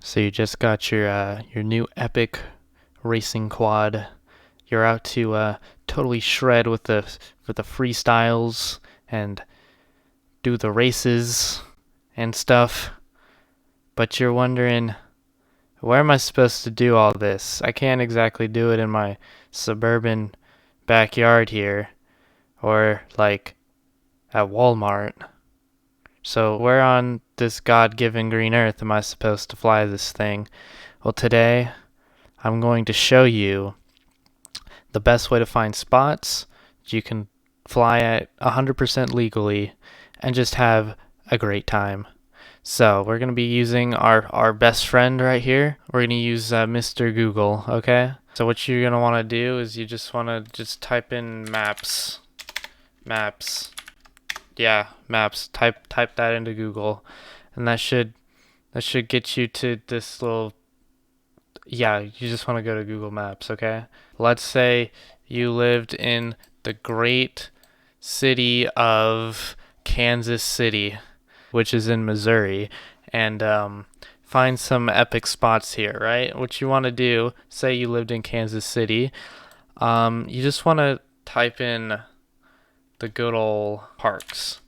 So you just got your new epic racing quad. You're out to totally shred with the freestyles and do the races and stuff. But you're wondering, where am I supposed to do all this? I can't exactly do it in my suburban backyard here or like at Walmart. So where on this God-given green earth am I supposed to fly this thing? Well, today I'm going to show you the best way to find spots you can fly at 100% legally and just have a great time. So we're going to be using our best friend right here. We're going to use Mr. Google, okay? So what you're going to want to do is you just want to just type in maps. Maps. Yeah, maps. Type that into Google and that should get you to this little. Yeah, you just want to go to Google Maps, okay? Let's say you lived in the great city of Kansas City, which is in Missouri, and find some epic spots here, right? What you want to do, say you lived in Kansas City, you just want to type in the good old parks,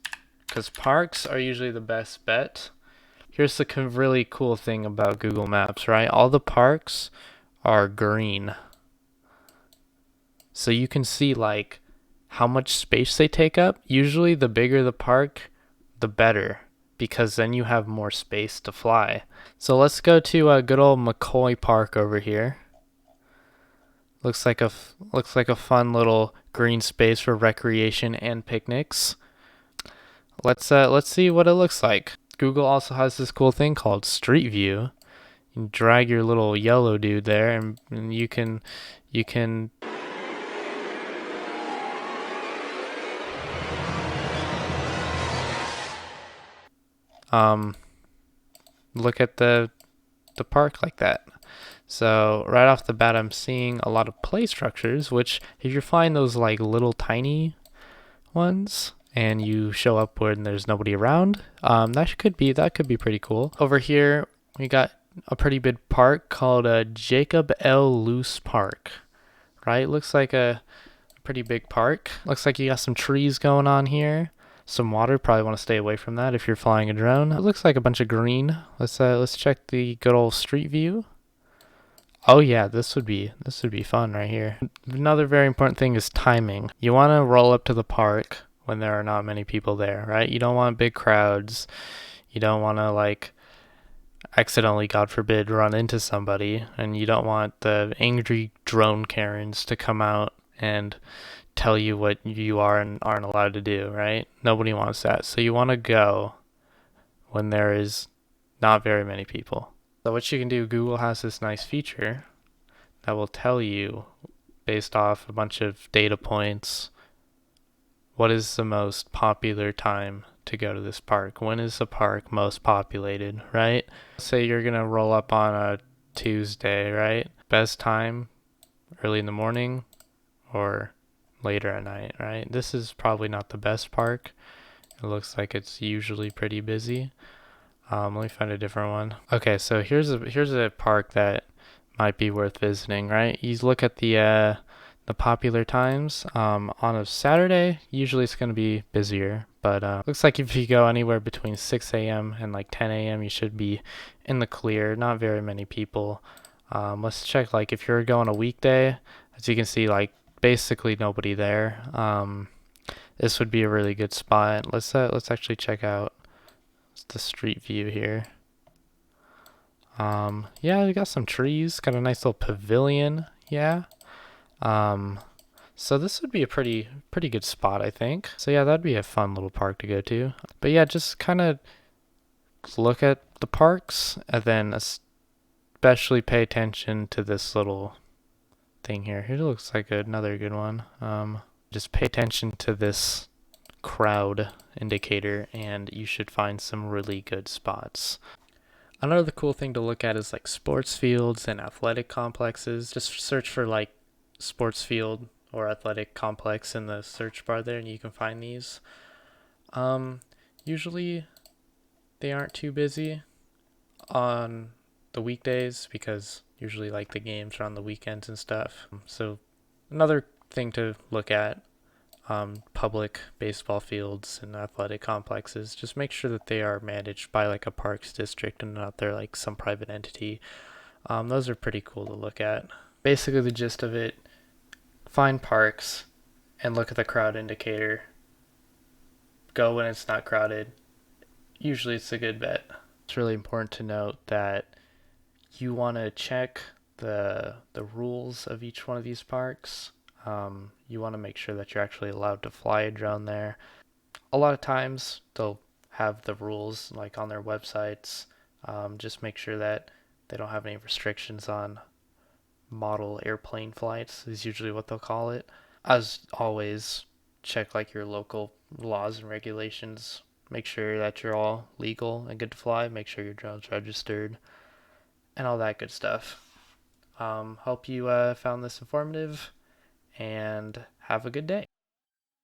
because parks are usually the best bet. Here's the really cool thing about Google Maps, right? All the parks are green. So you can see like how much space they take up. Usually the bigger the park, the better, because then you have more space to fly. So let's go to good old McCoy Park over here. Looks like a fun little green space for recreation and picnics. Let's see what it looks like. Google also has this cool thing called Street View. You drag your little yellow dude there, and you can um look at the park like that. So right off the bat, I'm seeing a lot of play structures, which if you're flying those like little tiny ones and you show up when there's nobody around, that could be pretty cool. Over here, we got a pretty big park called Jacob L. Luce Park. Right, looks like a pretty big park. Looks like you got some trees going on here. Some water. Probably want to stay away from that if you're flying a drone. It looks like a bunch of green. Let's check the good old street view. Oh yeah, this would be fun right here. Another very important thing is timing. You want to roll up to the park when there are not many people there, right? You don't want big crowds. You don't want to like accidentally, God forbid, run into somebody, and you don't want the angry drone Karens to come out and tell you what you are and aren't allowed to do, right? Nobody wants that. So you want to go when there is not very many people. So what you can do, Google has this nice feature that will tell you based off a bunch of data points what is the most popular time to go to this park. When is the park most populated, right? Say you're going to roll up on a Tuesday, right? Best time early in the morning or later at night, right? This is probably not the best park. It looks like it's usually pretty busy. Let me find a different one. Okay, so here's a park that might be worth visiting, right? You look at the popular times. On a Saturday, usually it's going to be busier, but looks like if you go anywhere between 6 a.m. and like 10 a.m., you should be in the clear. Not very many people. Let's check like if you're going a weekday, as you can see, like basically nobody there. This would be a really good spot. Let's actually check out the street view here. Yeah, we got some trees, got a nice little pavilion. Yeah. Um, so this would be a pretty good spot, I think. So yeah, that'd be a fun little park to go to. But yeah, just kind of look at the parks and then especially pay attention to this little thing here. Here looks like another good one. Just pay attention to this crowd indicator and you should find some really good spots. Another cool thing to look at is like sports fields and athletic complexes. Just search for like sports field or athletic complex in the search bar there and you can find these. Um, Usually they aren't too busy. On the weekdays because usually like the games are on the weekends and stuff. So another thing to look at, public baseball fields and athletic complexes, just make sure that they are managed by like a parks district and not they're like some private entity. Those are pretty cool to look at. Basically the gist of it, find parks and look at the crowd indicator. Go when it's not crowded. Usually it's a good bet. It's really important to note that you want to check the rules of each one of these parks. You want to make sure that you're actually allowed to fly a drone there. A lot of times they'll have the rules like on their websites. Just make sure that they don't have any restrictions on model airplane flights is usually what they'll call it. As always, check like your local laws and regulations. Make sure that you're all legal and good to fly. Make sure your drone's registered and all that good stuff. Hope you found this informative and have a good day.